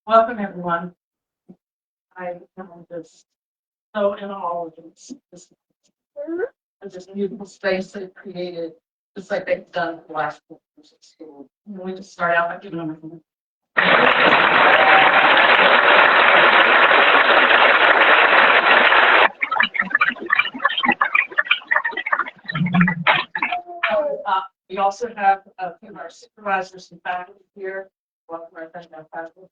Welcome, everyone. I am just so in awe of this beautiful space they've created, just like they've done for the last 4 years at school. And we just start out by giving them a hand. We also have a few of our supervisors and faculty here. Welcome, our faculty.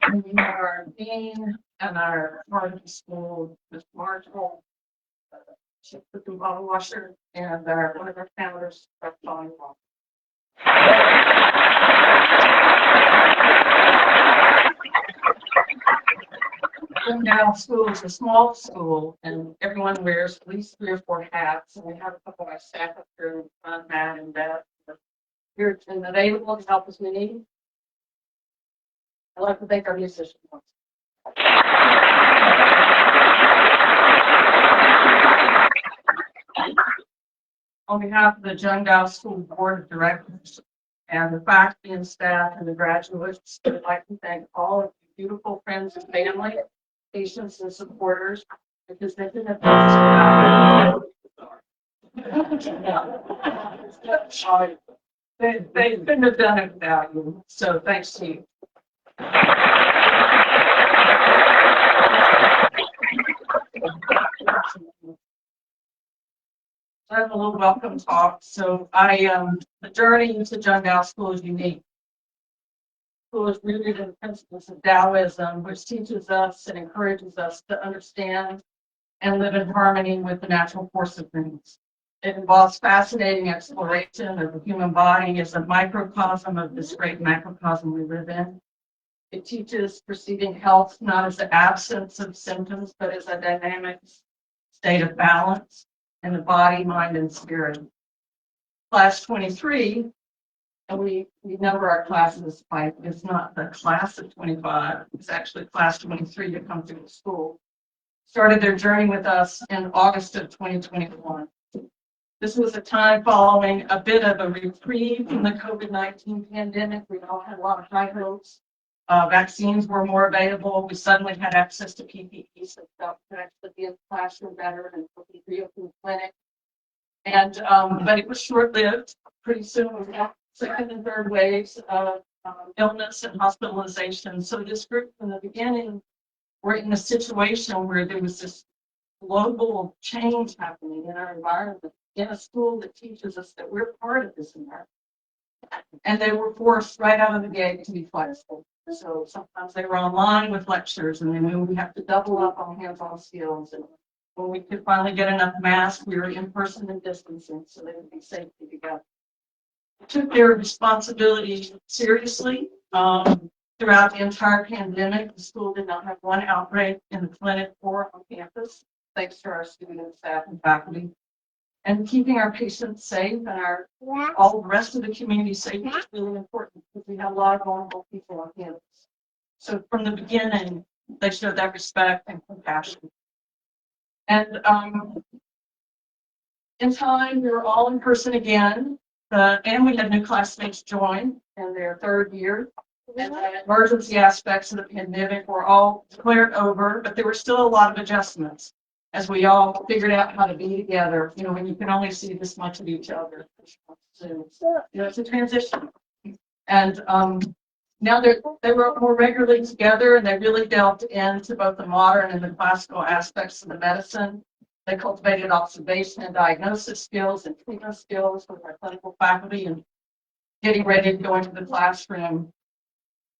And we have our dean and our part of school, Ms. Marshall, Chief Cooking Bottle Washer, and one of our founders, Dr. John Tao. Jung Tao School is a small school, and everyone wears at least 3 or 4 hats. And we have a couple of our staff up here in front, Matt and Beth, here and available to help us we need. I'd like to thank our musicians. On behalf of the Jung Tao School Board of Directors and the faculty and staff and the graduates, I'd like to thank all of you beautiful friends and family, patients and supporters, because they didn't have they couldn't have done it without you. So thanks to you. I have a little welcome talk. So the journey into Jung Tao School is unique. School is rooted in the principles of Taoism, which teaches us and encourages us to understand and live in harmony with the natural force of things. It involves fascinating exploration of the human body as a microcosm of this great macrocosm we live in. It teaches perceiving health not as the absence of symptoms, but as a dynamic state of balance in the body, mind, and spirit. Class 23, and we number our classes by, it's not the class of 25, it's actually class 23 to come through the school, started their journey with us in August of 2021. This was a time following a bit of a reprieve from the COVID-19 pandemic. We all had a lot of high hopes. Vaccines were more available. We suddenly had access to PPE, so we felt we could actually be in the classroom better and we reopened the clinic. And but it was short-lived. Pretty soon we had second and third waves of illness and hospitalization. So this group from the beginning were in a situation where there was this global change happening in our environment, in a school that teaches us that we're part of this environment. And they were forced right out of the gate to be flexible. So sometimes they were online with lectures, and then we have to double up on hands-on skills. And when we could finally get enough masks, we were in person and distancing, so they would be safely together. Took their responsibility seriously. Throughout the entire pandemic, the school did not have one outbreak in the clinic or on campus, thanks to our students, staff, and faculty. And keeping our patients safe and all the rest of the community safe is really important because we have a lot of vulnerable people on campus. So from the beginning, they showed that respect and compassion. And in time, we were all in person again, and we had new classmates join in their third year. And the emergency aspects of the pandemic were all cleared over, but there were still a lot of adjustments as we all figured out how to be together, when you can only see this much of each other. So, it's a transition. And now they were more regularly together, and they really delved into both the modern and the classical aspects of the medicine. They cultivated observation and diagnosis skills and treatment skills with our clinical faculty and getting ready to go into the classroom.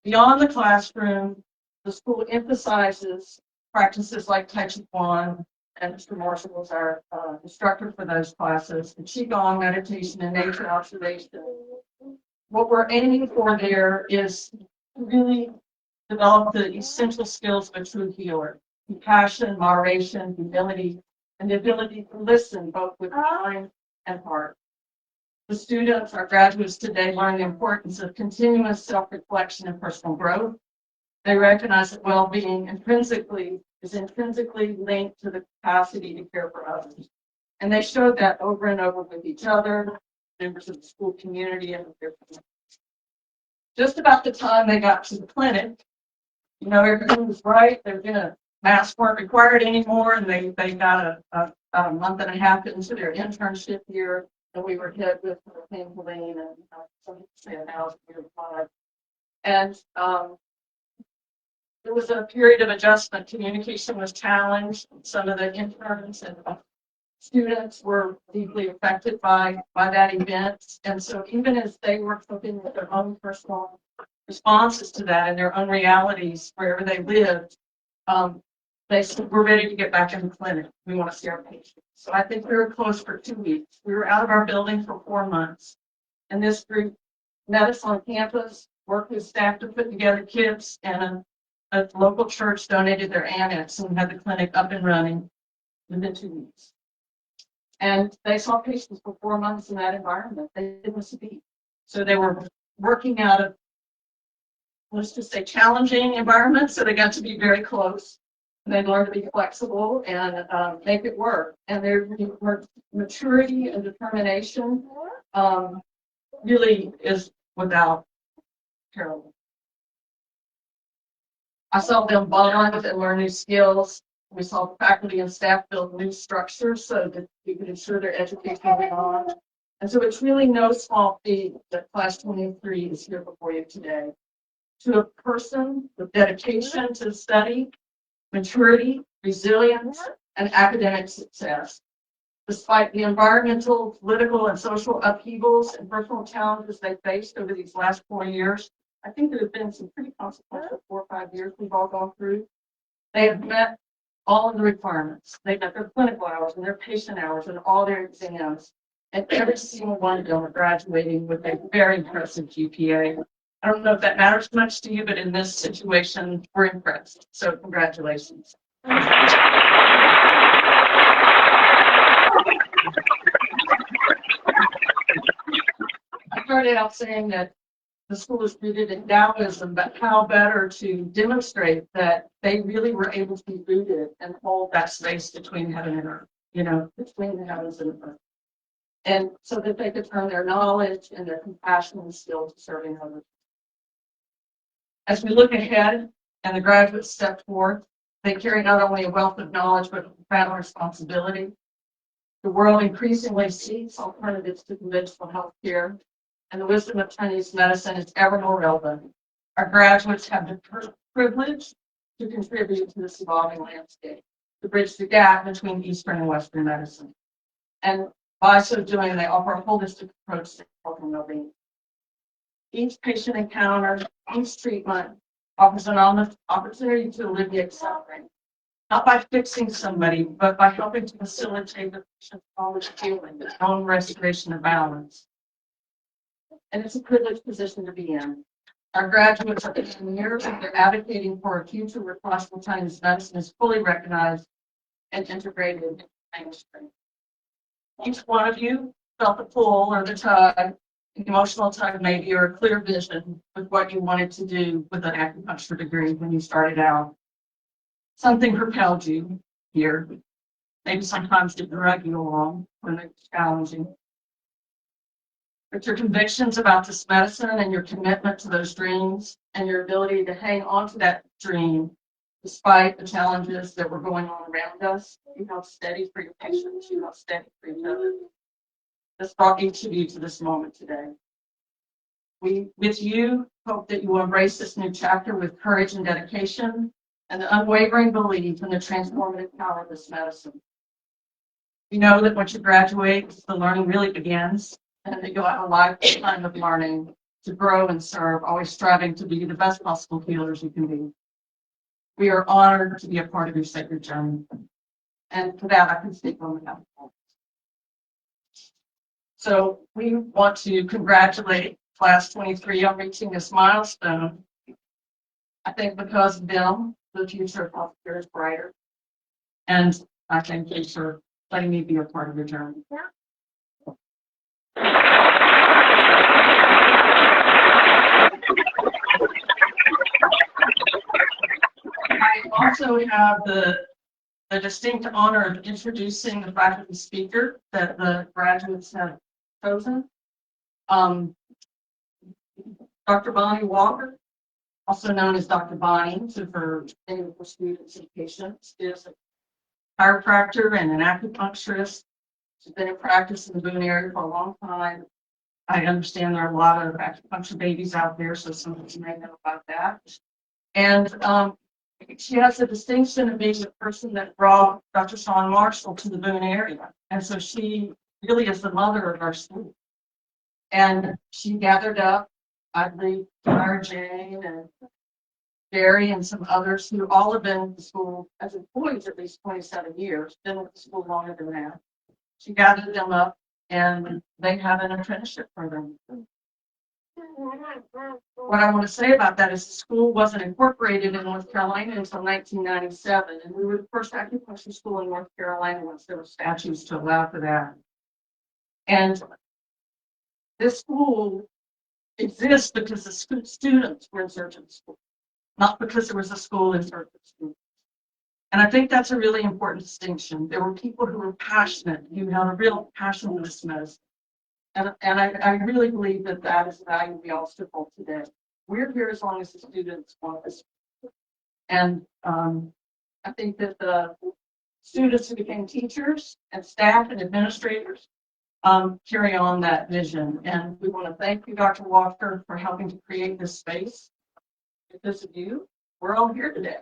Beyond the classroom, the school emphasizes practices like Tai Chi Chuan, and Mr. Marshall was our instructor for those classes, the Qigong, meditation, and nature observation. What we're aiming for there is to really develop the essential skills of a true healer: compassion, moderation, humility, and the ability to listen both with mind and heart. The students, our graduates today, learn the importance of continuous self-reflection and personal growth. They recognize that well-being is intrinsically linked to the capacity to care for others. And they showed that over and over with each other, members of the school community, and with their families. Just about the time they got to the clinic, everything was right. Masks weren't required anymore, and they got about a month and a half into their internship year. And we were hit with Hurricane Helene and some people say 1,000 year flood. And there was a period of adjustment. Communication was challenged. Some of the interns and students were deeply affected by that event. And so even as they were coping with their own personal responses to that and their own realities wherever they lived, they said, we're ready to get back in the clinic. We want to see our patients. So I think we were closed for 2 weeks. We were out of our building for 4 months. And this group met us on campus, worked with staff to put together kits, and a local church donated their annex and had the clinic up and running within 2 weeks. And they saw patients for 4 months in that environment. They didn't miss a beat. So they were working out of, let's just say, challenging environments. So they got to be very close. They learn to be flexible and make it work. And their maturity and determination really is without parallel. I saw them bond and learn new skills. We saw the faculty and staff build new structures so that we could ensure their education went on. And so it's really no small feat that Class 23 is here before you today. To a person with dedication to study, maturity, resilience, and academic success. Despite the environmental, political, and social upheavals and personal challenges they faced over these last 4 years, I think there have been some pretty consequential 4 or 5 years we've all gone through. They have met all of the requirements. They met their clinical hours and their patient hours and all their exams. And every single one of them are graduating with a very impressive GPA. I don't know if that matters much to you, but in this situation, we're impressed. So congratulations. I started out saying that the school is rooted in Taoism, but how better to demonstrate that they really were able to be rooted and hold that space between heaven and earth, between the heavens and earth. And so that they could turn their knowledge and their compassion and skill to serving others. As we look ahead and the graduates step forth, they carry not only a wealth of knowledge, but a profound responsibility. The world increasingly seeks alternatives to conventional health care, and the wisdom of Chinese medicine is ever more relevant. Our graduates have the privilege to contribute to this evolving landscape, to bridge the gap between Eastern and Western medicine. And by so doing, they offer a holistic approach to health and well-being. Each patient encounter, each treatment offers an honest opportunity to alleviate suffering, not by fixing somebody, but by helping to facilitate the patient's own healing, his own restoration of balance. And it's a privileged position to be in. Our graduates are pioneers and they're advocating for a future where classical Chinese medicine is fully recognized and integrated into mainstream. Each one of you felt the pull or the tug, an emotional tug maybe, or a clear vision with what you wanted to do with an acupuncture degree when you started out. Something propelled you here. Maybe sometimes it drug you along when it's challenging. But your convictions about this medicine and your commitment to those dreams and your ability to hang on to that dream despite the challenges that were going on around us, you held steady for your patients, you held steady for each other. This brought each of you to this moment today. We, with you, hope that you will embrace this new chapter with courage and dedication and the unwavering belief in the transformative power of this medicine. You know that once you graduate, the learning really begins, and that you'll have a lifetime of learning to grow and serve, always striving to be the best possible healers you can be. We are honored to be a part of your sacred journey. And for that, I can speak on behalf of. So we want to congratulate Class 23 on reaching this milestone. I think because of them, the future of healthcare is brighter. And I thank you for letting me be a part of your journey. I also have the distinct honor of introducing the faculty speaker that the graduates have chosen. Dr. Bonnie Walker, also known as Dr. Bonnie to her students and patients, is a chiropractor and an acupuncturist. She's been in practice in the Boone area for a long time. I understand there are a lot of acupuncture babies out there, so some of you may know about that. And she has the distinction of being the person that brought Dr. Sean Marshall to the Boone area. And so she really is the mother of our school. And she gathered up, I believe, Tara Jane and Jerry and some others who all have been in the school as employees at least 27 years, been with the school longer than that. She gathered them up and they have an apprenticeship program. What I want to say about that is the school wasn't incorporated in North Carolina until 1997, and we were the first acupuncture school in North Carolina once there were statutes to allow for that. And this school exists because the students were in search of the school, not because there was a school in search of students. And I think that's a really important distinction. There were people who were passionate, who had a real passion for this medicine. And I really believe that that is the value we all hold today. We're here as long as the students want us. And I think that the students who became teachers and staff and administrators carry on that vision. And we want to thank you, Dr. Walker, for helping to create this space. Because of you, we're all here today.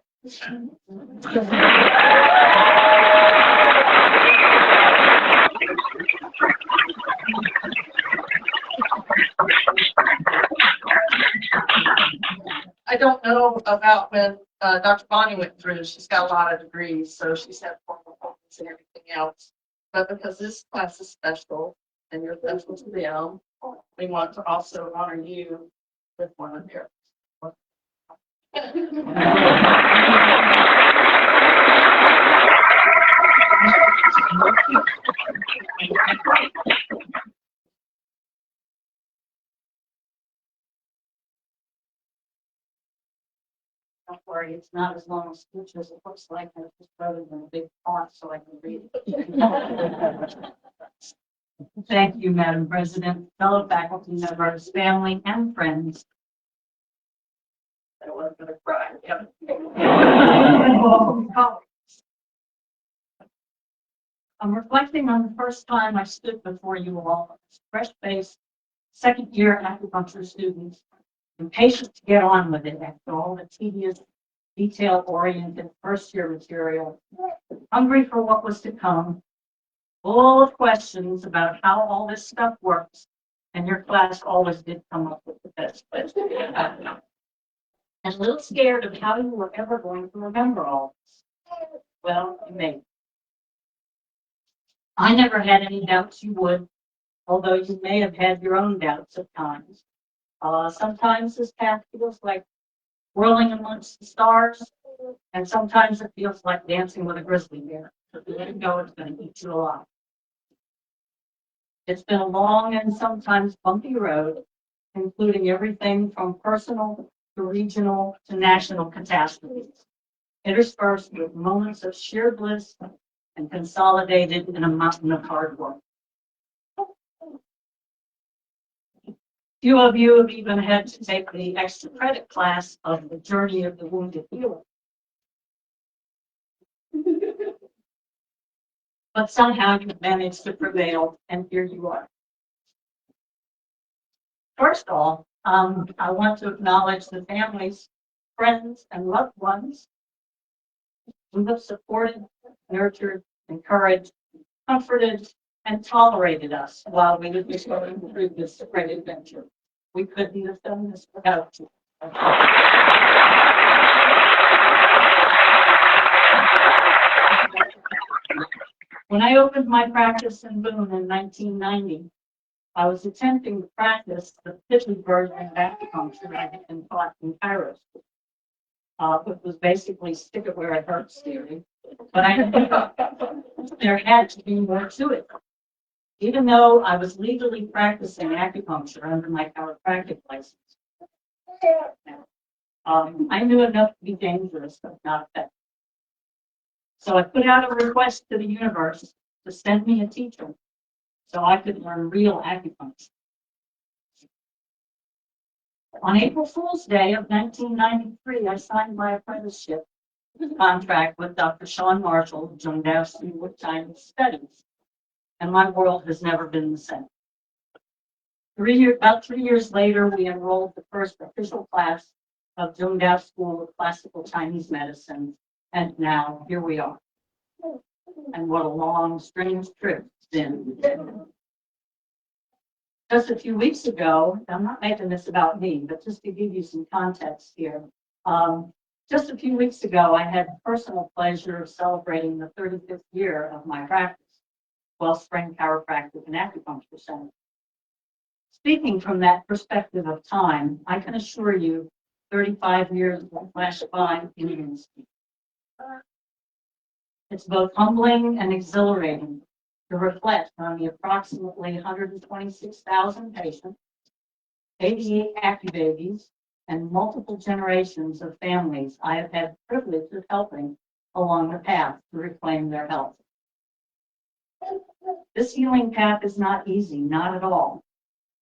I don't know about when Dr. Bonnie went through. She's got a lot of degrees, so she's had formal appointments and everything else. But because this class is special and you're special to them, we want to also honor you with one of theirs. Don't worry, it's not as long as speech as it looks like, and it's just rather than a big font so I can read it. Thank you, Madam President, fellow faculty members, family, and friends. I wasn't going to cry. I'm reflecting on the first time I stood before you all as fresh-faced second-year acupuncture students, impatient to get on with it after all the tedious, detail-oriented first-year material, hungry for what was to come, full of questions about how all this stuff works, and your class always did come up with the best this, but and a little scared of how you were ever going to remember all this. Well, you may. I never had any doubts you would, although you may have had your own doubts at times. Sometimes this path feels like whirling amongst the stars, and sometimes it feels like dancing with a grizzly bear. If you let it go, it's going to eat you alive. It's been a long and sometimes bumpy road, including everything from personal to regional to national catastrophes, interspersed with moments of sheer bliss and consolidated in a mountain of hard work. Few of you have even had to take the extra credit class of the Journey of the Wounded Healer. But somehow you've managed to prevail, and here you are. First of all, I want to acknowledge the families, friends, and loved ones who have supported, nurtured, encouraged, comforted, and tolerated us while we were going through this great adventure. We couldn't have done this without you. When I opened my practice in Boone in 1990, I was attempting to practice the pithy version of acupuncture I had been taught in Cairo, which was basically stick it where it hurts theory. But I knew there had to be more to it. Even though I was legally practicing acupuncture under my chiropractic license, I knew enough to be dangerous, but not effective. So I put out a request to the universe to send me a teacher so I could learn real acupuncture. On April Fool's Day of 1993, I signed my apprenticeship contract with Dr. Sean Marshall of Jung Tao Chinese Studies, and my world has never been the same. About 3 years later, we enrolled the first official class of Jung Tao School of Classical Chinese Medicine, and now here we are. And what a long, strange trip it's been. Just a few weeks ago, I'm not making this about me, but just to give you some context here. Just a few weeks ago, I had the personal pleasure of celebrating the 35th year of my practice, Wellspring Chiropractic and Acupuncture Center. Speaking from that perspective of time, I can assure you 35 years will flash by in an instant. It's both humbling and exhilarating to reflect on the approximately 126,000 patients, 88 AccuBabies, and multiple generations of families I have had the privilege of helping along the path to reclaim their health. This healing path is not easy, not at all.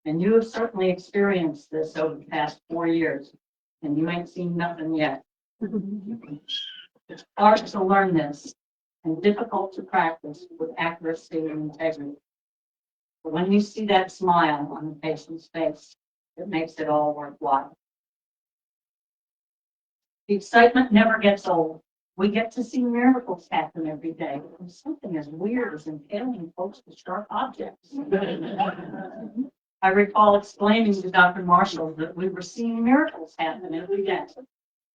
And you have certainly experienced this over the past 4 years, and you ain't seen nothing yet. It's hard to learn this and difficult to practice with accuracy and integrity. But when you see that smile on the patient's face, it makes it all worthwhile. The excitement never gets old. We get to see miracles happen every day. There's something as weird as impaling folks with sharp objects. I recall explaining to Dr. Marshall that we were seeing miracles happen every day.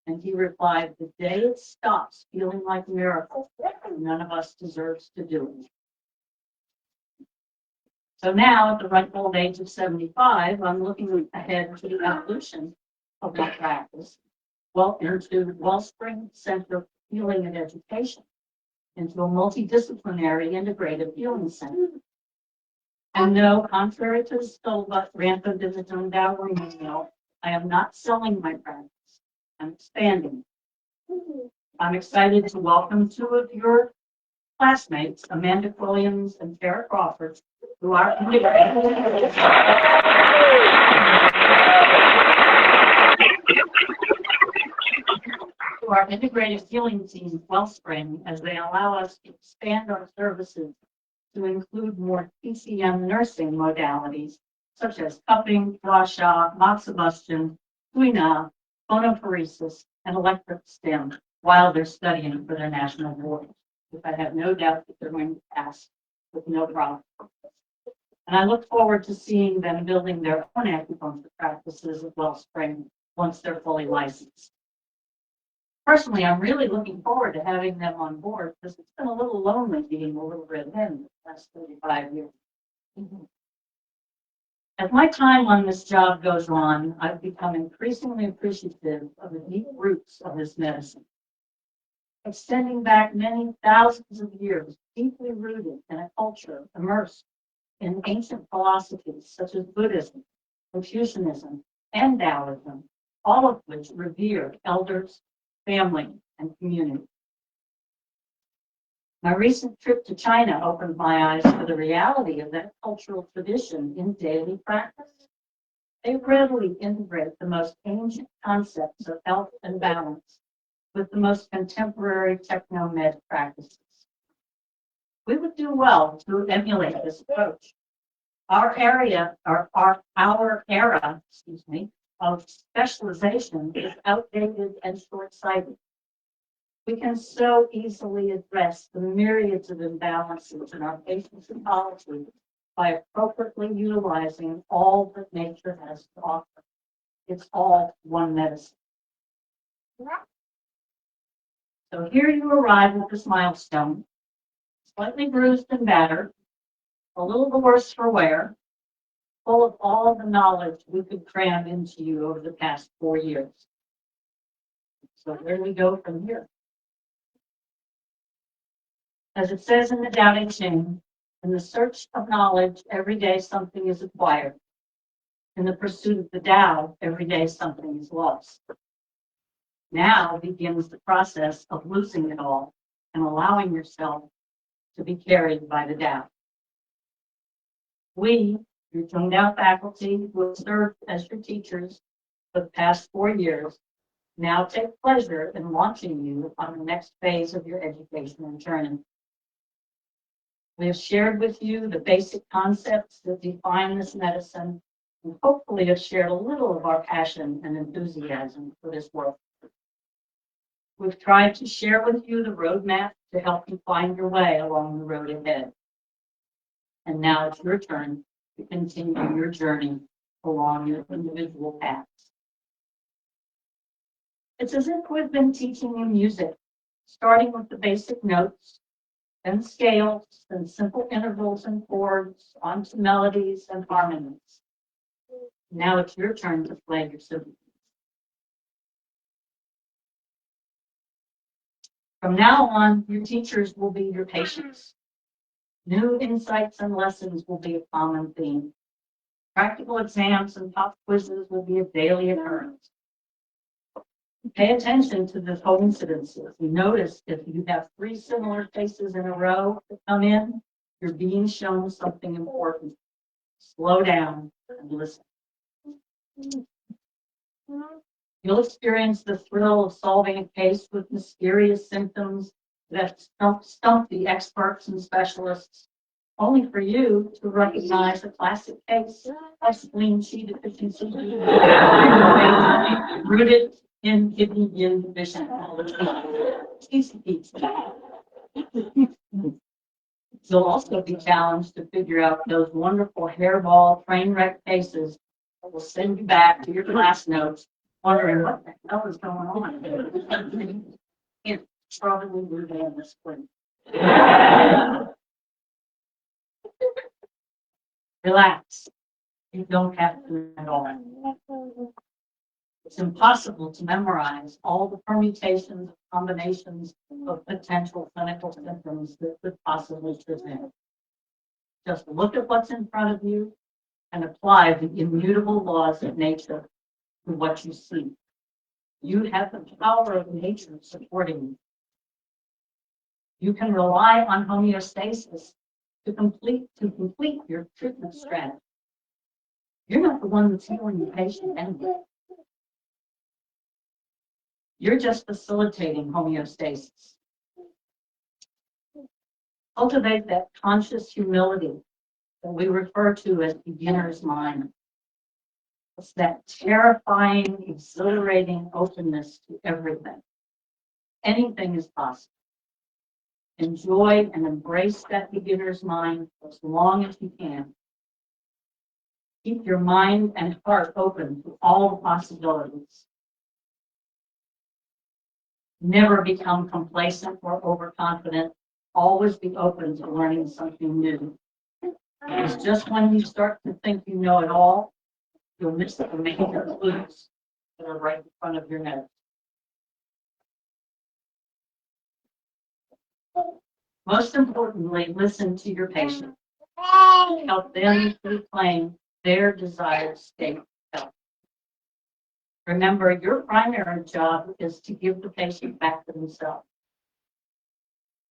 And he replied, the day it stops feeling like a miracle, none of us deserves to do it. So now, at the ripe old age of 75, I'm looking ahead to the evolution of my practice, into Wellspring Center for Healing and Education, into a multidisciplinary integrative healing center. And no, contrary to the scuttlebutt rampant in the Jung Tao rumor mill, I am not selling my practice. I'm expanding. I'm excited to welcome 2 of your classmates, Amanda Williams and Tara Crawford, who are integrated healing team Wellspring, as they allow us to expand our services to include more PCM nursing modalities, such as cupping, gua sha, moxibustion, huina, phonophoresis, and electric stim, while they're studying for their national board, which I have no doubt that they're going to pass with no problem. And I look forward to seeing them building their own acupuncture practices at Wellspring once they're fully licensed. Personally, I'm really looking forward to having them on board because it's been a little lonely being a little redhead the last 35 years. As my time on this job goes on, I've become increasingly appreciative of the deep roots of this medicine, extending back many thousands of years, deeply rooted in a culture immersed in ancient philosophies such as Buddhism, Confucianism, and Taoism, all of which revere elders, family, and community. My recent trip to China opened my eyes to the reality of that cultural tradition in daily practice. They readily integrate the most ancient concepts of health and balance with the most contemporary techno-med practices. We would do well to emulate this approach. Our era of specialization is outdated and short-sighted. We can so easily address the myriads of imbalances in our patients' ecology by appropriately utilizing all that nature has to offer. It's all one medicine. So here you arrive at this milestone, slightly bruised and battered, a little the worse for wear, full of all the knowledge we could cram into you over the past 4 years. So where do we go from here? As it says in the Tao Te Ching, in the search of knowledge, every day something is acquired. In the pursuit of the Tao, every day something is lost. Now begins the process of losing it all and allowing yourself to be carried by the Tao. We, your Jung Tao faculty, who have served as your teachers for the past 4 years, now take pleasure in launching you on the next phase of your educational journey. We have shared with you the basic concepts that define this medicine and hopefully have shared a little of our passion and enthusiasm for this work. We've tried to share with you the roadmap to help you find your way along the road ahead. And now it's your turn to continue your journey along your individual paths. It's as if we've been teaching you music, starting with the basic notes, then scales, then simple intervals and chords, onto melodies and harmonies. Now it's your turn to play your symphony. From now on, your teachers will be your patients. New insights and lessons will be a common theme. Practical exams and pop quizzes will be a daily occurrence. Pay attention to the coincidences. You notice if you have 3 similar faces in a row that come in, you're being shown something important. Slow down and listen. You'll experience the thrill of solving a case with mysterious symptoms that stump the experts and specialists, only for you to recognize a classic case of spleen Qi deficiency rooted in kidney yin deficiency. You'll also be challenged to figure out those wonderful hairball train wreck cases that will send you back to your class notes wondering what the hell is going on. It's probably moving in the spring. Relax. You don't have to at all. It's impossible to memorize all the permutations, combinations of potential clinical symptoms that could possibly present. Just look at what's in front of you and apply the immutable laws of nature to what you see. You have the power of nature supporting you. You can rely on homeostasis to complete your treatment strategy. You're not the one that's healing the patient anyway. You're just facilitating homeostasis. Cultivate that conscious humility that we refer to as beginner's mind. It's that terrifying, exhilarating openness to everything. Anything is possible. Enjoy and embrace that beginner's mind as long as you can. Keep your mind and heart open to all the possibilities. Never become complacent or overconfident. Always be open to learning something new. It's just when you start to think you know it all, you'll miss the major clues that are right in front of your nose. Most importantly, listen to your patient. Help them reclaim their desired state of health. Remember, your primary job is to give the patient back to themselves.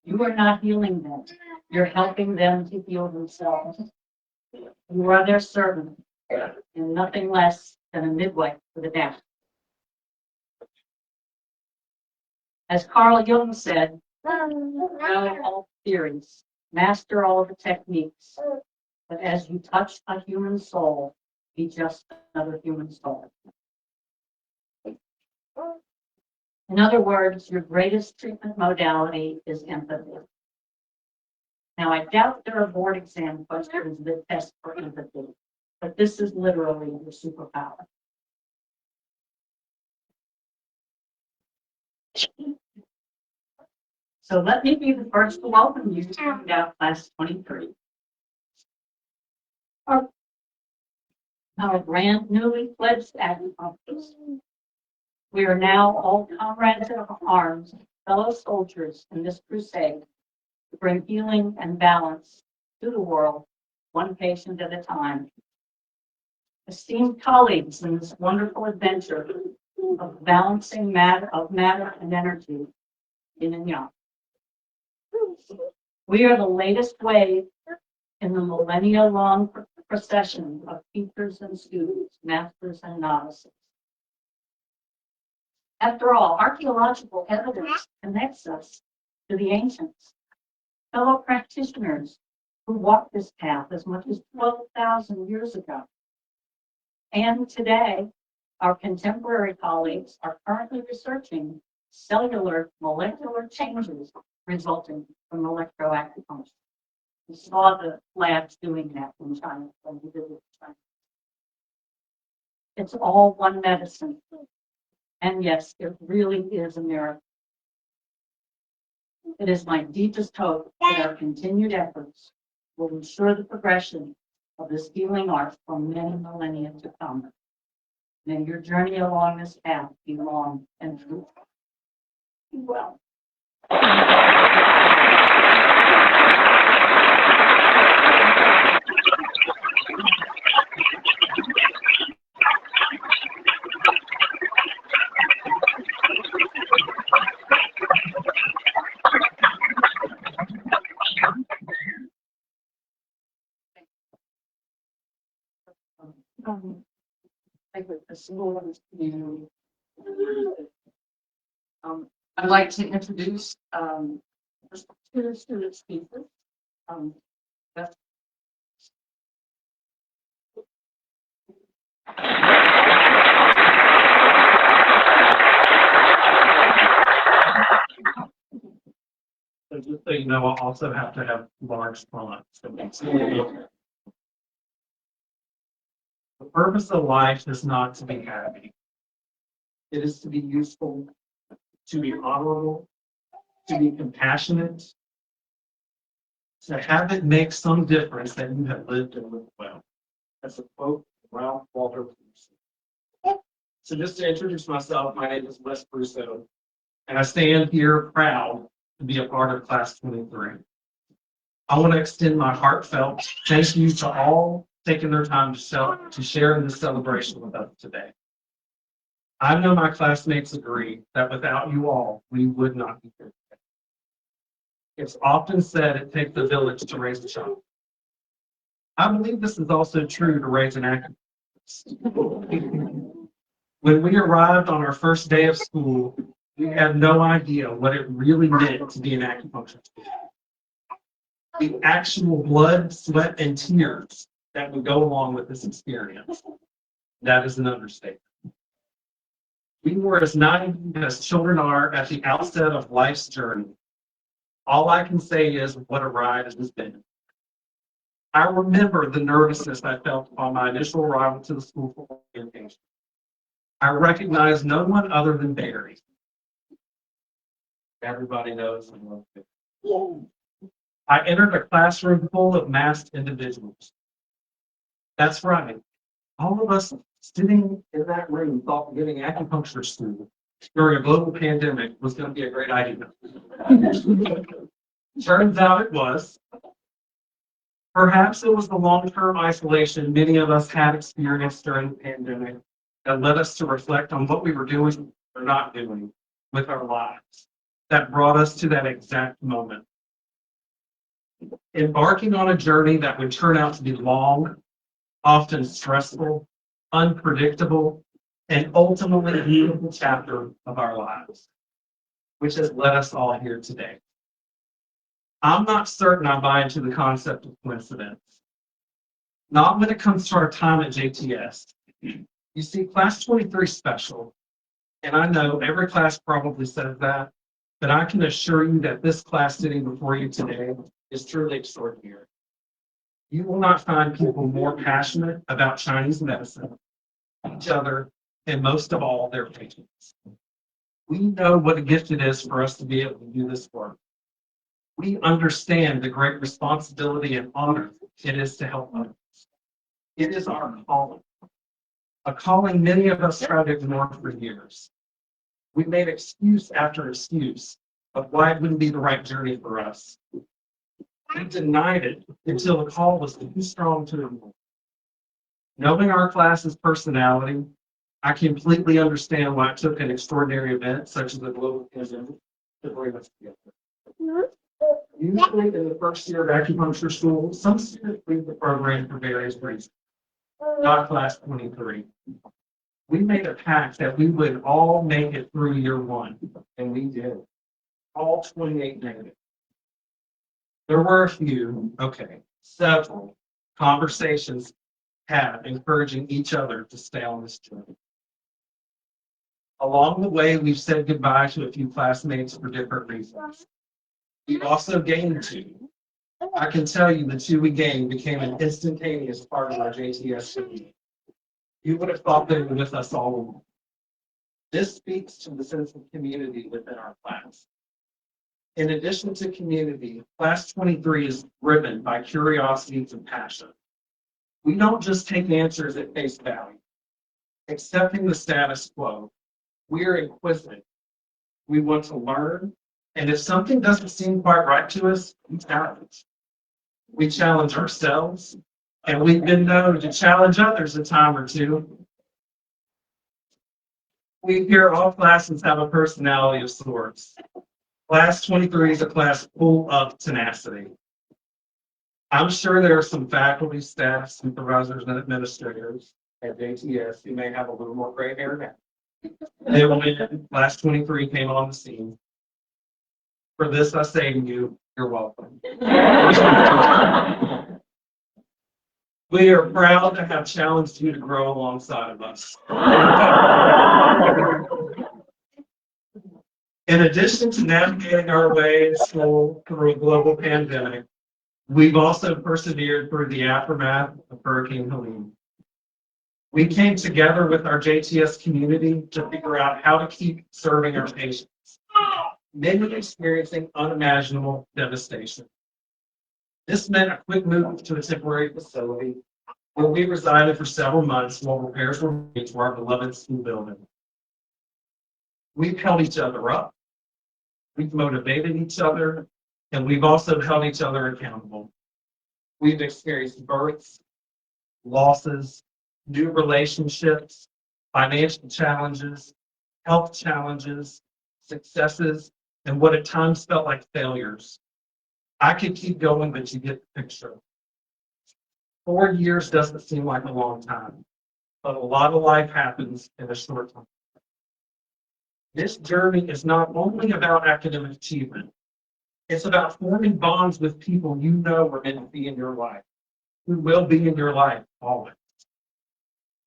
You are not healing them. You're helping them to heal themselves. You are their servant and nothing less than a midwife for the deaf. As Carl Jung said, know all theories, master all the techniques, but as you touch a human soul, be just another human soul. In other words, your greatest treatment modality is empathy. Now, I doubt there are board exam questions that test for empathy, but this is literally your superpower. So let me be the first to welcome you to Jung Tao Class 23. Our brand newly fledged acupuncturists. We are now all comrades in arms, fellow soldiers in this crusade to bring healing and balance to the world, one patient at a time. Esteemed colleagues in this wonderful adventure of balancing matter and energy, yin and yang. We are the latest wave in the millennia-long procession of teachers and students, masters and novices. After all, archaeological evidence connects us to the ancients, fellow practitioners who walked this path as much as 12,000 years ago. And today, our contemporary colleagues are currently researching cellular molecular changes resulting from electroacupuncture. We saw the labs doing that in China when we visited China. It's all one medicine. And yes, it really is a miracle. It is my deepest hope that our continued efforts will ensure the progression of this healing art for many millennia to come. May your journey along this path be long and fruitful. Be well. I'd like to introduce two student speakers. Beth. So just so you know, I'll also have to have large fonts. So it's a little bit. The purpose of life is not to be happy. It is to be useful, to be honorable, to be compassionate, to have it make some difference that you have lived and lived well. That's a quote from Ralph Waldo Emerson. So just to introduce myself, my name is Wes Russo, and I stand here proud to be a part of Class 23. I want to extend my heartfelt thank you to all taking their time to share in this celebration with us today. I know my classmates agree that without you all, we would not be here today. It's often said it takes a village to raise a child. I believe this is also true to raise an acupuncturist. When we arrived on our first day of school, we had no idea what it really meant to be an acupuncture student. The actual blood, sweat, and tears that would go along with this experience. That is an understatement. We were as naive as children are at the outset of life's journey. All I can say is what a ride it has been. I remember the nervousness I felt on my initial arrival to the school for orientation. I recognized no one other than Barry. Everybody knows and loves Barry. I entered a classroom full of masked individuals. That's right. All of us sitting in that room thought getting acupuncture school during a global pandemic was going to be a great idea. Turns out it was. Perhaps it was the long-term isolation many of us had experienced during the pandemic that led us to reflect on what we were doing or not doing with our lives that brought us to that exact moment. Embarking on a journey that would turn out to be long, often stressful, unpredictable, and ultimately a beautiful chapter of our lives, which has led us all here today. I'm not certain I buy into the concept of coincidence. Not when it comes to our time at JTS. You see, class 23 is special, and I know every class probably says that, but I can assure you that this class sitting before you today is truly extraordinary. You will not find people more passionate about Chinese medicine, each other, and most of all, their patients. We know what a gift it is for us to be able to do this work. We understand the great responsibility and honor it is to help others. It is our calling, a calling many of us tried to ignore for years. We made excuse after excuse of why it wouldn't be the right journey for us. We denied it until the call was too strong to ignore. Knowing our class's personality, I completely understand why it took an extraordinary event such as the global pandemic to bring us together. Usually in the first year of acupuncture school, some students leave the program for various reasons, not class 23. We made a pact that we would all make it through year one, and we did. All 28 made it. There were several conversations had encouraging each other to stay on this journey. Along the way, we've said goodbye to a few classmates for different reasons. We've also gained two. I can tell you the two we gained became an instantaneous part of our JTS community. You would have thought they were with us all along. This speaks to the sense of community within our class. In addition to community, class 23 is driven by curiosity and passion. We don't just take answers at face value. Accepting the status quo, we are inquisitive. We want to learn, and if something doesn't seem quite right to us, we challenge. We challenge ourselves, and we've been known to challenge others a time or two. We hear all classes have a personality of sorts. Class 23 is a class full of tenacity. I'm sure there are some faculty, staff, supervisors, and administrators at JTS who may have a little more gray hair now. They will be class 23 came on the scene. For this, I say to you, you're welcome. We are proud to have challenged you to grow alongside of us. In addition to navigating our way in school through a global pandemic, we've also persevered through the aftermath of Hurricane Helene. We came together with our JTS community to figure out how to keep serving our patients, many experiencing unimaginable devastation. This meant a quick move to a temporary facility where we resided for several months while repairs were made to our beloved school building. We've held each other up, we've motivated each other, and we've also held each other accountable. We've experienced births, losses, new relationships, financial challenges, health challenges, successes, and what at times felt like failures. I could keep going, but you get the picture. 4 years doesn't seem like a long time, but a lot of life happens in a short time. This journey is not only about academic achievement, it's about forming bonds with people you know are meant to be in your life, who will be in your life always.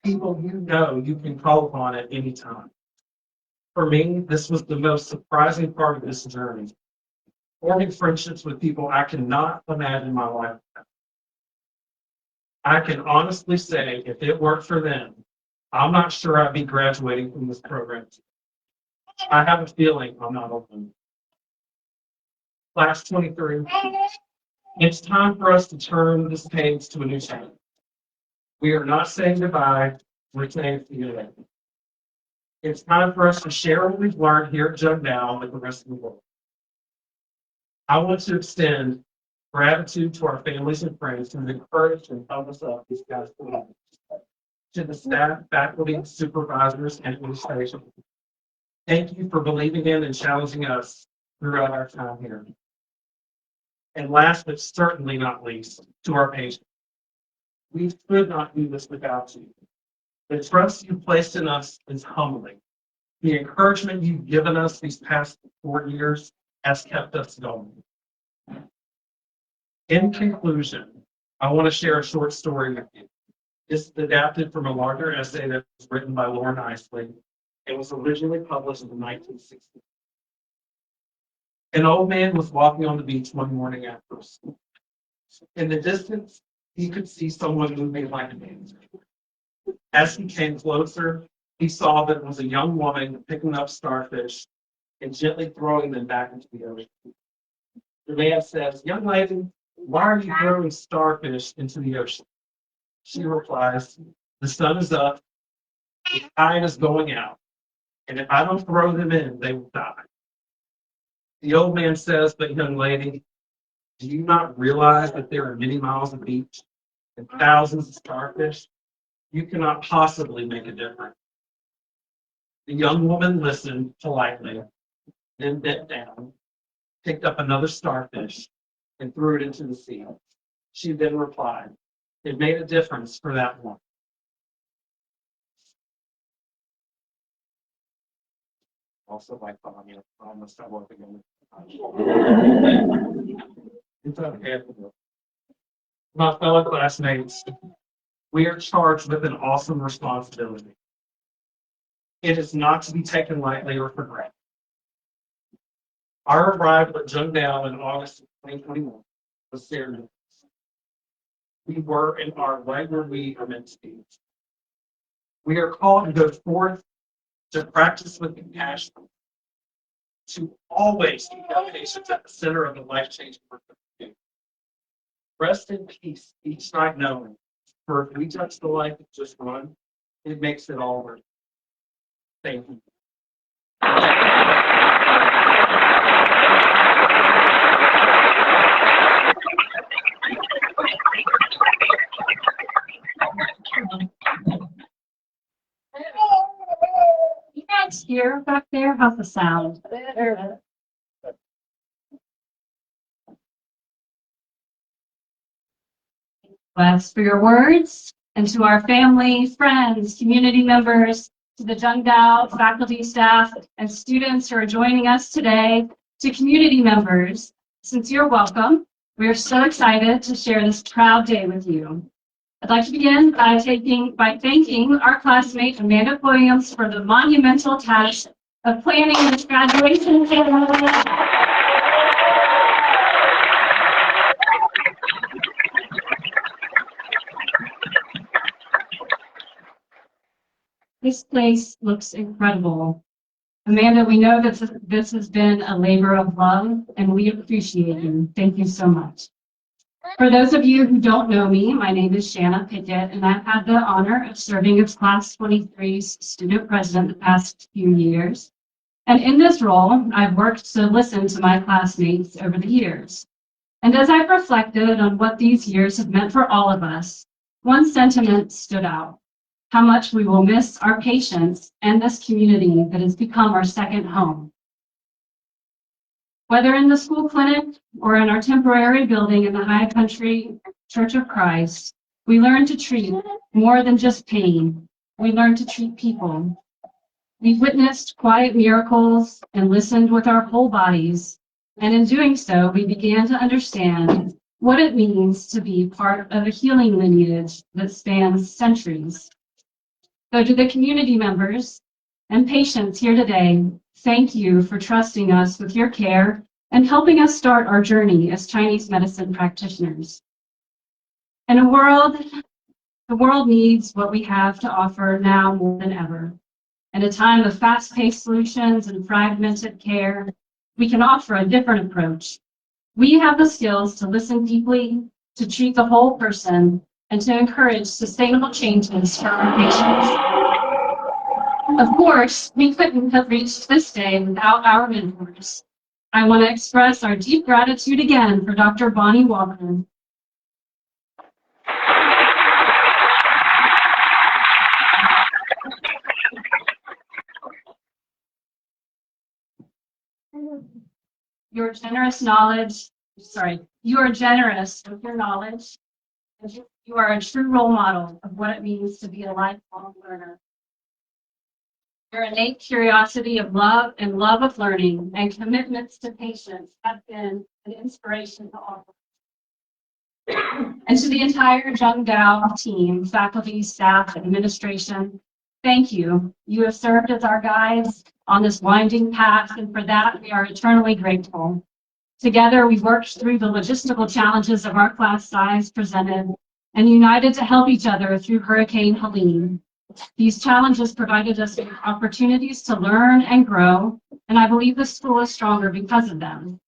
People you know you can call upon at any time. For me, this was the most surprising part of this journey. Forming friendships with people I cannot imagine my life without. I can honestly say, if it worked for them, I'm not sure I'd be graduating from this program. I have a feeling I'm not alone. Class 23, it's time for us to turn this page to a new chapter. We are not saying goodbye, we're saying see you later. It's time for us to share what we've learned here at Jung Tao with the rest of the world. I want to extend gratitude to our families and friends who have encouraged and held us up these past 4 years. To the staff, faculty, supervisors, and administration, thank you for believing in and challenging us throughout our time here. And last but certainly not least, to our patients. We could not do this without you. The trust you placed in us is humbling. The encouragement you've given us these past 4 years has kept us going. In conclusion, I want to share a short story with you. This is adapted from a larger essay that was written by Lauren Isley. It was originally published in the 1960s. An old man was walking on the beach one morning after school. In the distance, he could see someone moving like a man. As he came closer, he saw that it was a young woman picking up starfish and gently throwing them back into the ocean. The man says, "Young lady, why are you throwing starfish into the ocean?" She replies, "The sun is up, the tide is going out, and if I don't throw them in, they will die." The old man says, "But young lady, do you not realize that there are many miles of beach and thousands of starfish? You cannot possibly make a difference." The young woman listened politely, then bent down, picked up another starfish, and threw it into the sea. She then replied, "It made a difference for that one." Also, like Tanya, I almost got work again. It's okay. My fellow classmates, we are charged with an awesome responsibility. It is not to be taken lightly or for granted. Our arrival at Jung Tao in August of 2021 was ceremonious. We were and are right where we are meant to be. We are called to go forth, to practice with compassion, to always keep our patients at the center of the life-changing work that we do. Rest in peace each night knowing, for if we touch the life of just one, it makes it all worth it. Thank you. You guys hear back there? How's the sound? Bless for your words, and to our family, friends, community members, to the Jung Tao faculty, staff, and students who are joining us today, to community members, sincere welcome. We are so excited to share this proud day with you. I'd like to begin by thanking our classmate Amanda Williams for the monumental task of planning this graduation ceremony. This place looks incredible. Amanda, we know that this has been a labor of love, and we appreciate you. Thank you so much. For those of you who don't know me, my name is Shanna Pickett, and I've had the honor of serving as Class 23's student president the past few years. And in this role, I've worked to listen to my classmates over the years. And as I've reflected on what these years have meant for all of us, one sentiment stood out: how much we will miss our patients and this community that has become our second home. Whether in the school clinic or in our temporary building in the High Country Church of Christ, we learn to treat more than just pain. We learn to treat people. We witnessed quiet miracles and listened with our whole bodies. And in doing so, we began to understand what it means to be part of a healing lineage that spans centuries. So to the community members and patients here today, thank you for trusting us with your care and helping us start our journey as Chinese medicine practitioners. In a world The world needs what we have to offer now more than ever. In a time of fast-paced solutions and fragmented care, we can offer a different approach. We have the skills to listen deeply, to treat the whole person, and to encourage sustainable changes for our patients. Of course, we couldn't have reached this day without our mentors. I want to express our deep gratitude again for Dr. Bonnie Walker. You are generous with your knowledge. You are a true role model of what it means to be a lifelong learner. Your innate curiosity of love and love of learning and commitments to patients have been an inspiration to all. And to the entire Jung Tao team, faculty, staff, administration, thank you. You have served as our guides on this winding path, and for that, we are eternally grateful. Together, we worked through the logistical challenges of our class size presented and united to help each other through Hurricane Helene. These challenges provided us with opportunities to learn and grow, and I believe the school is stronger because of them.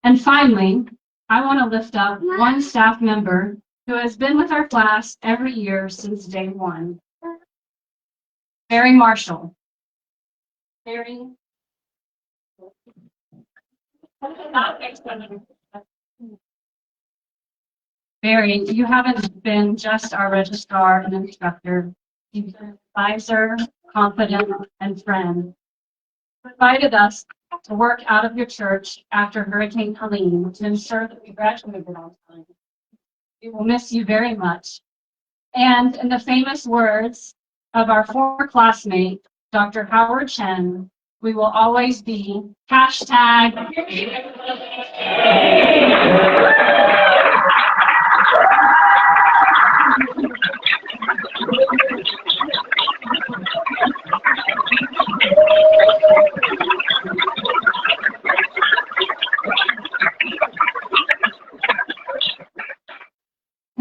And finally, I want to lift up one staff member who has been with our class every year since day one. Barry Marshall. Barry. Barry, you haven't been just our registrar and instructor. You've been an advisor, confidant, and friend. You invited us to work out of your church after Hurricane Helene to ensure that we graduated on time. We will miss you very much. And in the famous words of our former classmate, Dr. Howard Chen, we will always be hashtag.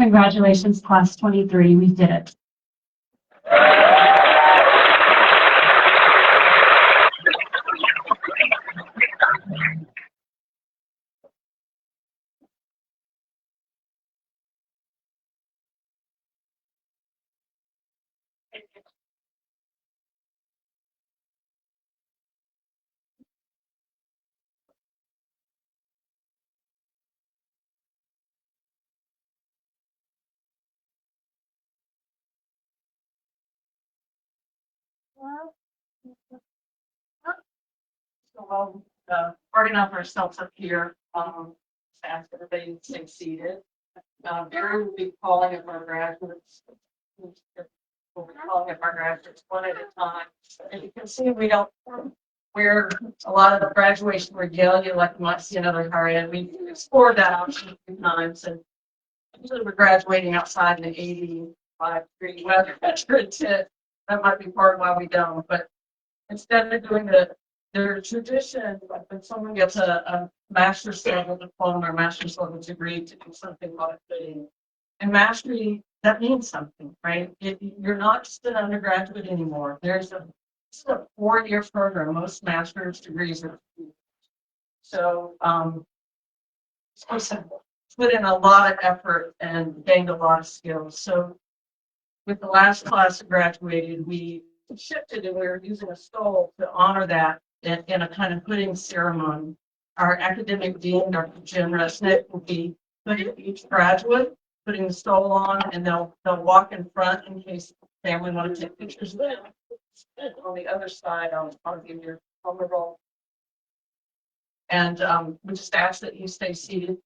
Congratulations, class 23, we did it. So we'll organize ourselves up here. Ask everybody to stay seated. Barry will be calling up our graduates. We'll be calling up our graduates one at a time. And you can see we don't wear a lot of the graduation regalia like you might see in other higher ed. We explored that option a few times, and usually we're graduating outside in the 85-degree weather. That might be part of why we don't. But instead of doing their tradition, like when someone gets a master's level diploma or master's level degree, to do something like fitting. And mastery, that means something, right? You're not just an undergraduate anymore. This is a 4-year program. Most master's degrees are 2 years. So, supposed to put in a lot of effort and gained a lot of skills. So, with the last class that graduated, we shifted and we were using a stole to honor that in a kind of putting ceremony. Our academic dean, Dr. Jen Resnick, will be putting each graduate, putting the stole on, and they'll walk in front in case the family want to take pictures of them. On the other side, I'll give you on the roll. And we just ask that you stay seated.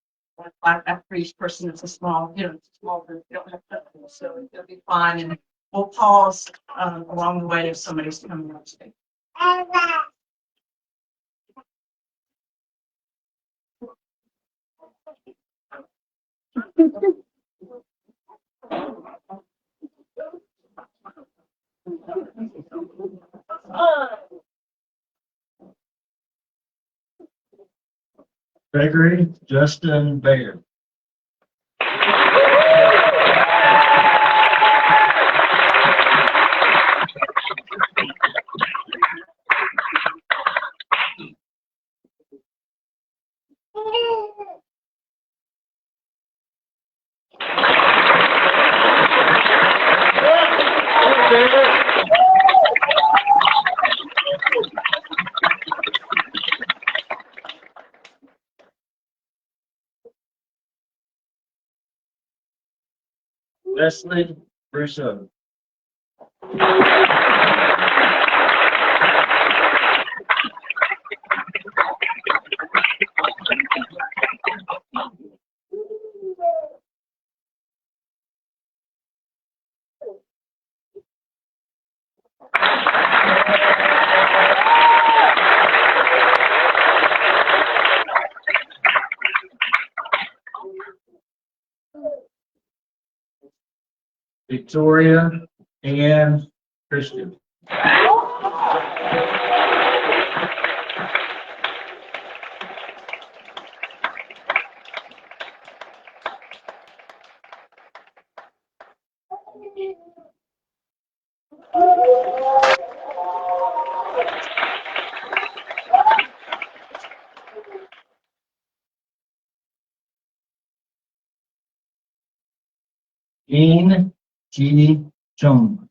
After each person, it's a small group. You don't have to, so it'll be fine. And we'll pause along the way if somebody's coming up to me. Gregory Justin Baird. Wesley Russo. Victoria Ann Christian. Jean G. Chung.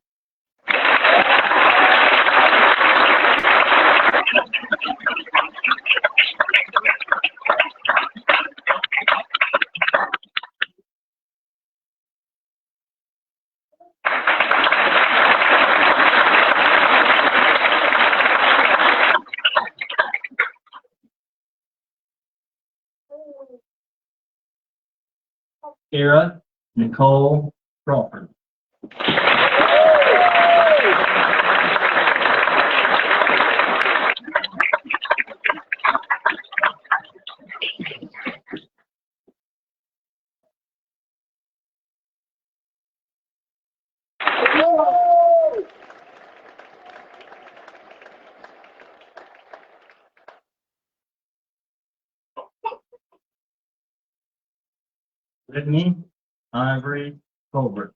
Kara Nicole Crawford. Brittany Ivory Colbert.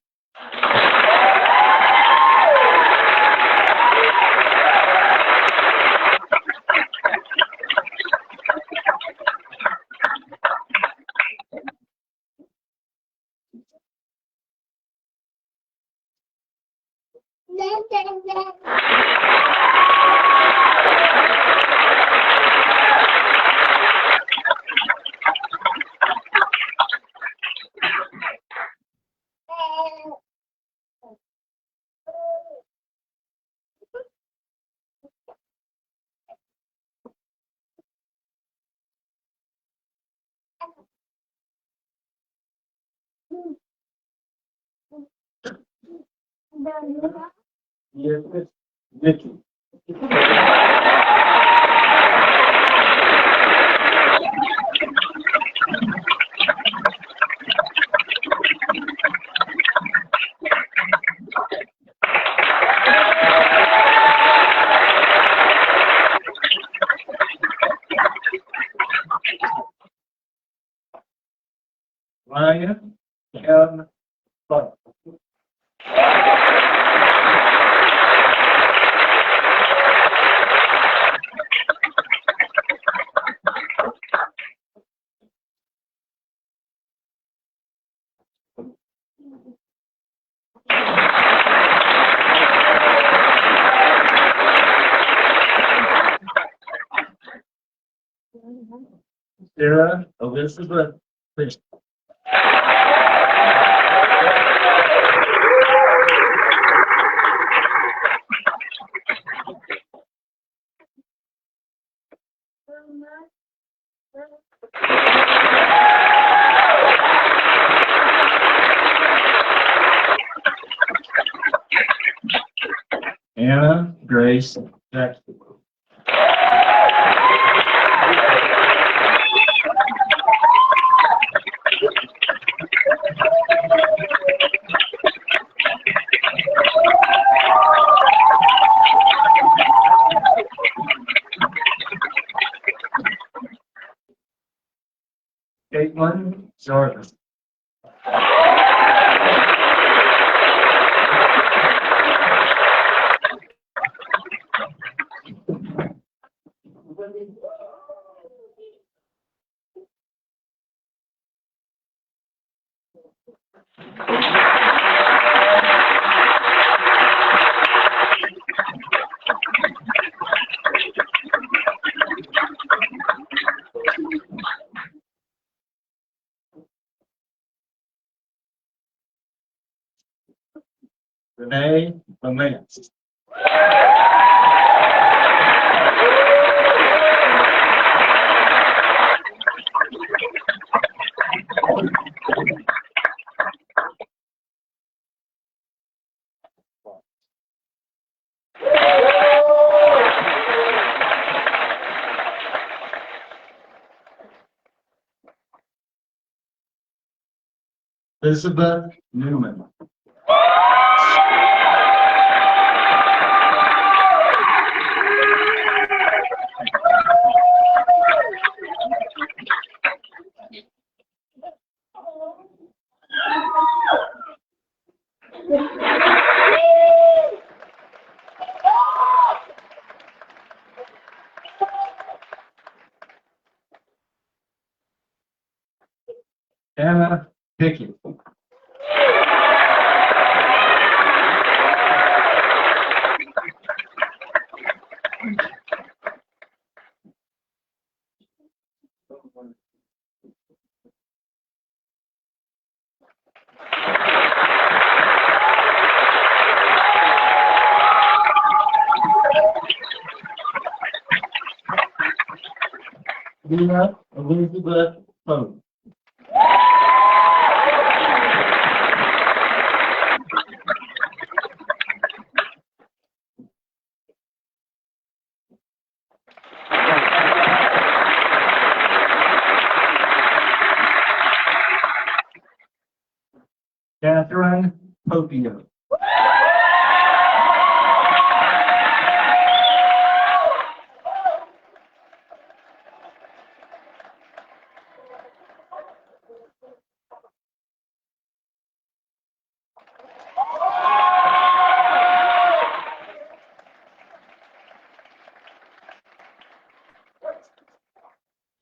Yes, Vicky. Ryan M. Buck. Sarah Elizabeth Fish. Anna Grace Jackson. Caitlin Jarvis. Renee Lamance. Elizabeth Newman. Anna Pickett. Leah Elizabeth Pope. Catherine Popio.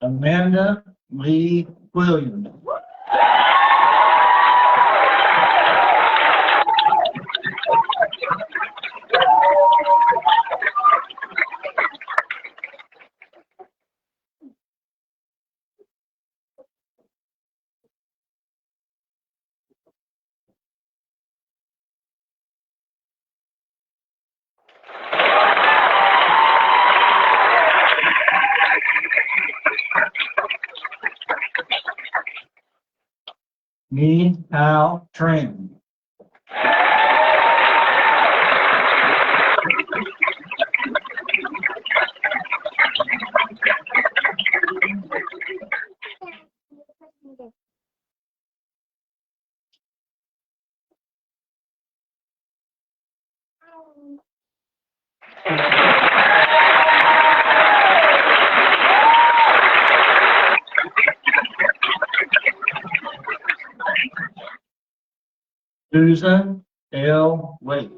Amanda Lee Williams. Jung Tao Tran. Susan L. Wade.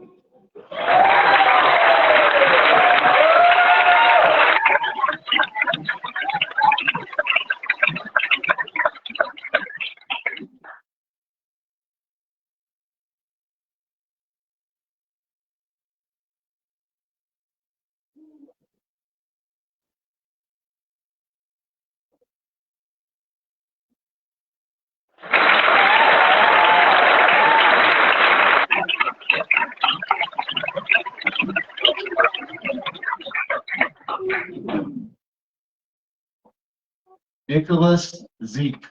Nicholas Zeke.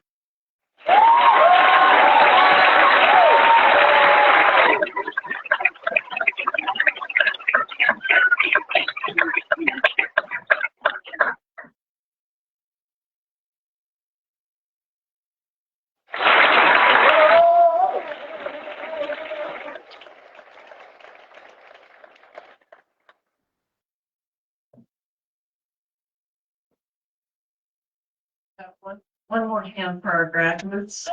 Got one more hand for our graduates.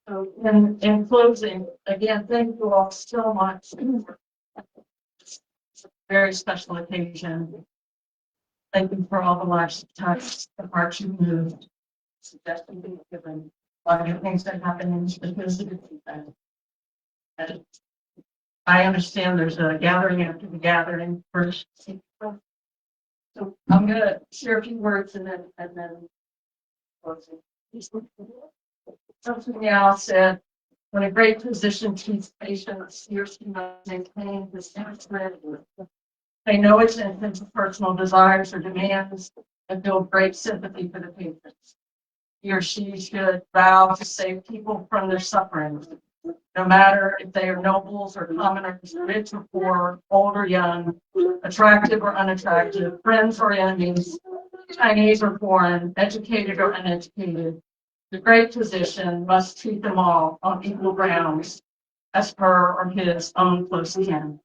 So in closing, again, thank you all so much. It's a very special occasion. Thank you for all the lives you've touched, the hearts you've moved, suggestions you've given, a lot of the things that happen in the visited event. And I understand there's a gathering after the gathering first. So I'm gonna share a few words and then closing. Something Yao said, when a great physician treats patients, he or she must maintain the same serenity. They know its intense personal desires or demands and feel great sympathy for the patients. He or she should vow to save people from their sufferings, no matter if they are nobles or commoners, rich or poor, old or young, attractive or unattractive, friends or enemies, Chinese or foreign, educated or uneducated. The great physician must treat them all on equal grounds as her or his own close kin.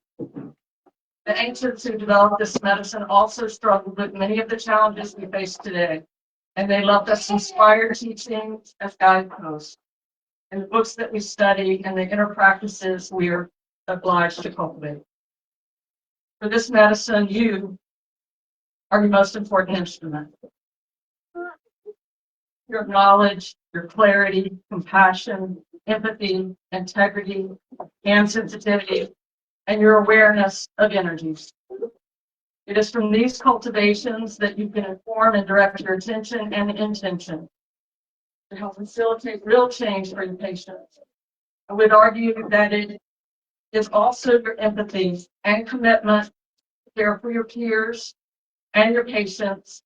The ancients who developed this medicine also struggled with many of the challenges we face today, and they left us inspired teachings as guideposts in the books that we study and the inner practices we are obliged to cultivate. For this medicine, you are your most important instrument. Your knowledge, your clarity, compassion, empathy, integrity, and sensitivity, and your awareness of energies. It is from these cultivations that you can inform and direct your attention and intention to help facilitate real change for your patients. I would argue that it is also your empathy and commitment to care for your peers and your patients,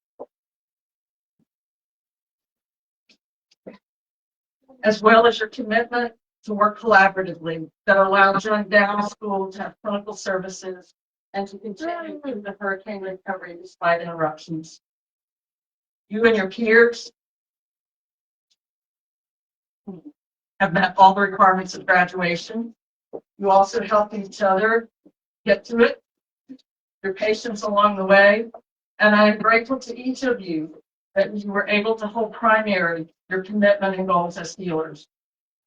as well as your commitment to work collaboratively that allows Jung Tao School to have clinical services and to continue through the hurricane recovery despite interruptions. You and your peers have met all the requirements of graduation. You also help each other get to it, your patients along the way, and I am grateful to each of you that you were able to hold primary your commitment and goals as healers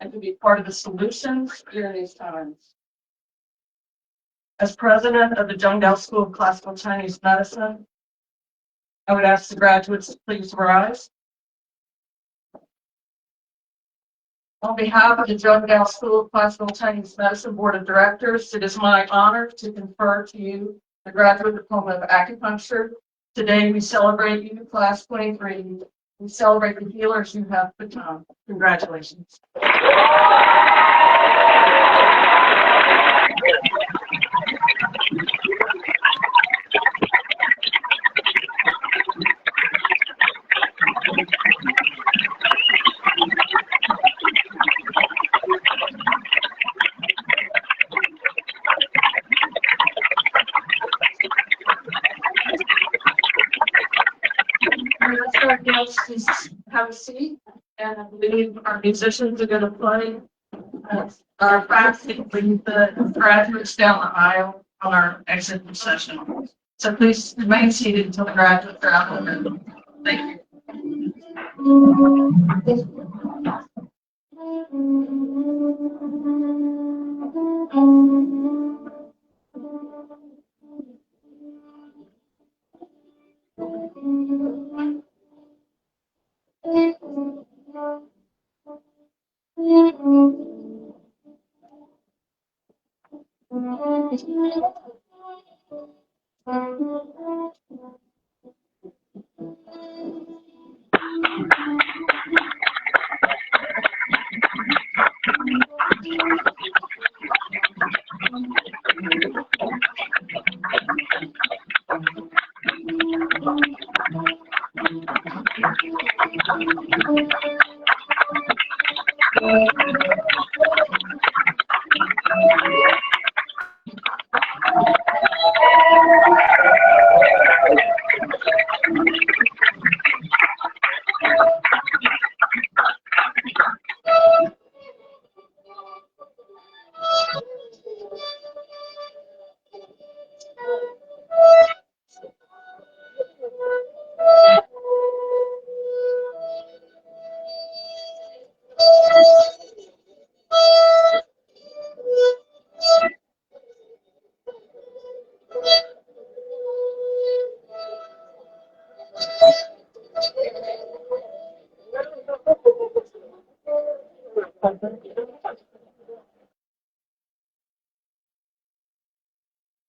and to be part of the solutions during these times. As president of the Jung Tao School of Classical Chinese Medicine, I would ask the graduates to please rise. On behalf of the Jung Tao School of Classical Chinese Medicine Board of Directors, it is my honor to confer to you the Graduate Diploma of Acupuncture. Today we celebrate you, Class 23. We celebrate the healers you have become. Congratulations. Let's start now. Please have a seat, and I believe our musicians are going to play our practice, bring the graduates down the aisle on our exit session. So please remain seated until the graduates are out of the room. Thank you.